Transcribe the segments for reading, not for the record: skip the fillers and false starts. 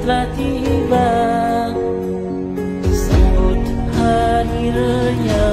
telah tiba, sambut hari raya.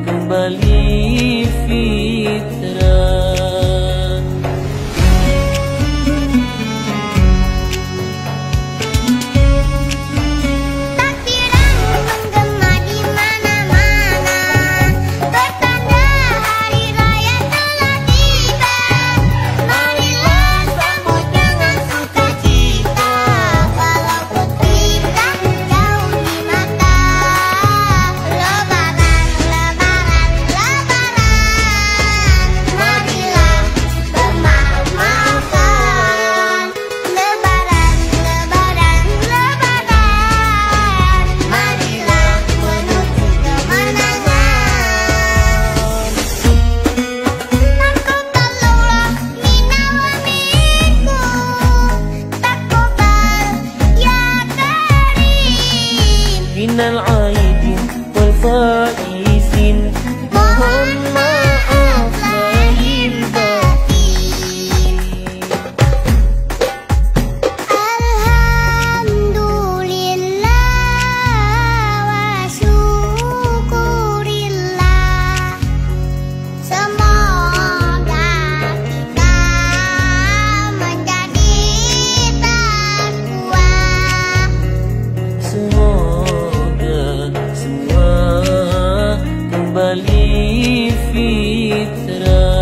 Kembali fitrah. Takbiran menggema di mana-mana, pertanda hari raya telah tiba. Marilah sambut dengan sukacita, walaupun kita jauh di mata. Lebaran, lebaran, lebaran, marilah bermaaf-maafan. Lebaran, lebaran, lebaran, marilah menuju kemenangan. Taqabbalallah minna wa minkum, taqabbal ya karim. Minal aidin wal faizin, mohon maaf lahir batin. Alhamdulillah wa syukurillah, semoga kita menjadi takwa. Semoga semua kembali fitrah.